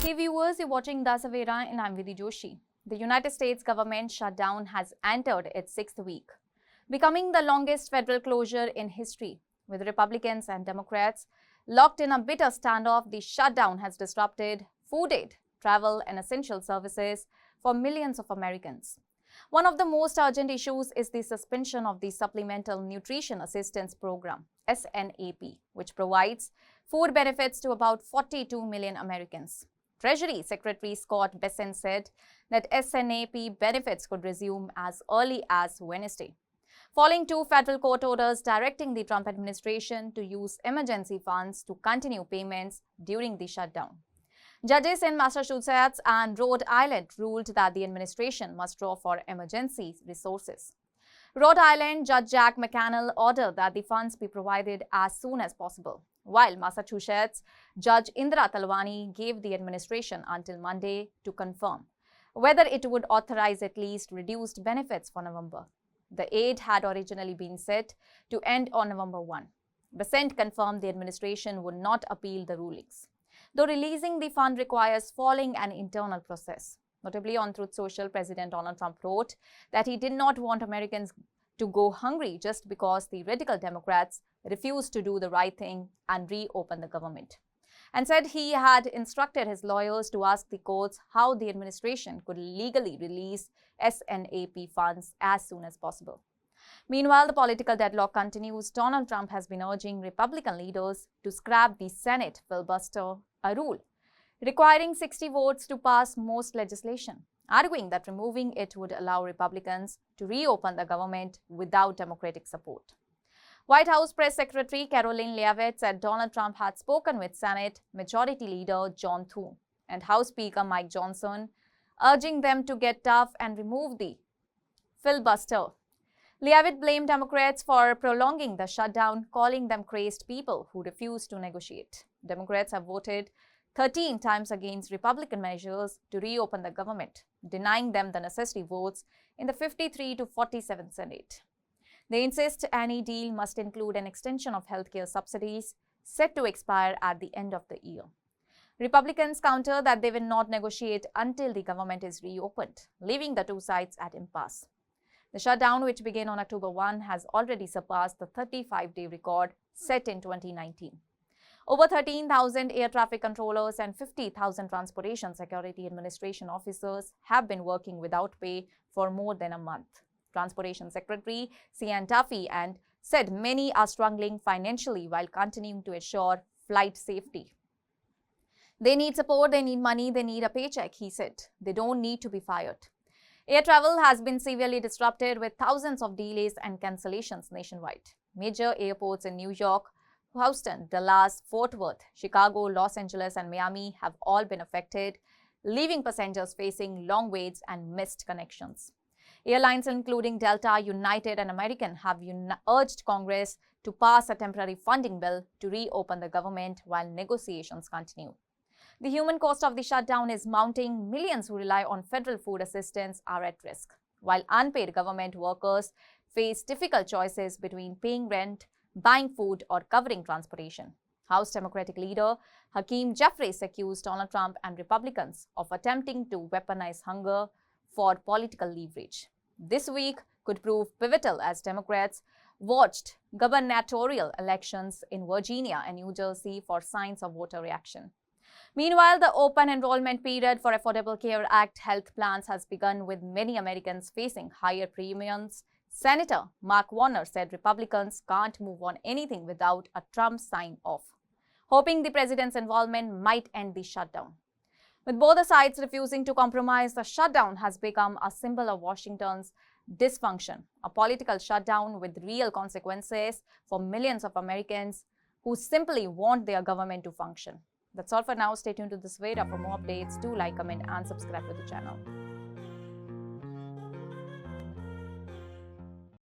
Hey viewers, you're watching the Savera and I'm Vidhi Joshi. The United States government shutdown has entered its sixth week, becoming the longest federal closure in history. With Republicans and Democrats locked in a bitter standoff, the shutdown has disrupted food aid, travel and essential services for millions of Americans. One of the most urgent issues is the suspension of the Supplemental Nutrition Assistance Program, SNAP, which provides food benefits to about 42 million Americans. Treasury Secretary Scott Bessent said that SNAP benefits could resume as early as Wednesday, following two federal court orders directing the Trump administration to use emergency funds to continue payments during the shutdown. Judges in Massachusetts and Rhode Island ruled that the administration must draw for emergency resources. Rhode Island Judge Jack McCannell ordered that the funds be provided as soon as possible, while Massachusetts Judge Indra Talwani gave the administration until Monday to confirm whether it would authorize at least reduced benefits for November. The aid had originally been set to end on November 1. Bessent confirmed the administration would not appeal the rulings, though releasing the fund requires following an internal process. Notably, on Truth Social, President Donald Trump wrote that he did not want Americans to go hungry just because the radical Democrats refused to do the right thing and reopen the government, and said he had instructed his lawyers to ask the courts how the administration could legally release SNAP funds as soon as possible. Meanwhile, the political deadlock continues. Donald Trump has been urging Republican leaders to scrap the Senate filibuster, a rule requiring 60 votes to pass most legislation, arguing that removing it would allow Republicans to reopen the government without Democratic support. White House Press Secretary Caroline Leavitt said Donald Trump had spoken with Senate Majority Leader John Thune and House Speaker Mike Johnson, urging them to get tough and remove the filibuster. Leavitt blamed Democrats for prolonging the shutdown, calling them crazed people who refuse to negotiate. Democrats have voted 13 times against Republican measures to reopen the government, denying them the necessary votes in the 53 to 47 Senate. They insist any deal must include an extension of healthcare subsidies set to expire at the end of the year. Republicans counter that they will not negotiate until the government is reopened, leaving the two sides at impasse. The shutdown, which began on October 1, has already surpassed the 35-day record set in 2019. Over 13,000 air traffic controllers and 50,000 Transportation Security Administration officers have been working without pay for more than a month. Transportation Secretary Cian Duffy said many are struggling financially while continuing to ensure flight safety. They need support, they need money, they need a paycheck, he said. They don't need to be fired. Air travel has been severely disrupted with thousands of delays and cancellations nationwide. Major airports in New York, Houston, Dallas, Fort Worth, Chicago, Los Angeles and Miami have all been affected, leaving passengers facing long waits and missed connections. Airlines including Delta, United and American have urged Congress to pass a temporary funding bill to reopen the government while negotiations continue. The human cost of the shutdown is mounting. Millions who rely on federal food assistance are at risk, while unpaid government workers face difficult choices between paying rent, buying food or covering transportation. House Democratic leader Hakeem Jeffries accused Donald Trump and Republicans of attempting to weaponize hunger for political leverage. This week could prove pivotal as Democrats watched gubernatorial elections in Virginia and New Jersey for signs of voter reaction. Meanwhile, the open enrollment period for Affordable Care Act health plans has begun, with many Americans facing higher premiums. Senator Mark Warner said Republicans can't move on anything without a Trump sign-off, hoping the president's involvement might end the shutdown. With both the sides refusing to compromise, the shutdown has become a symbol of Washington's dysfunction, a political shutdown with real consequences for millions of Americans who simply want their government to function. That's all for now. Stay tuned to this Savera for more updates. Do like, comment and subscribe to the channel.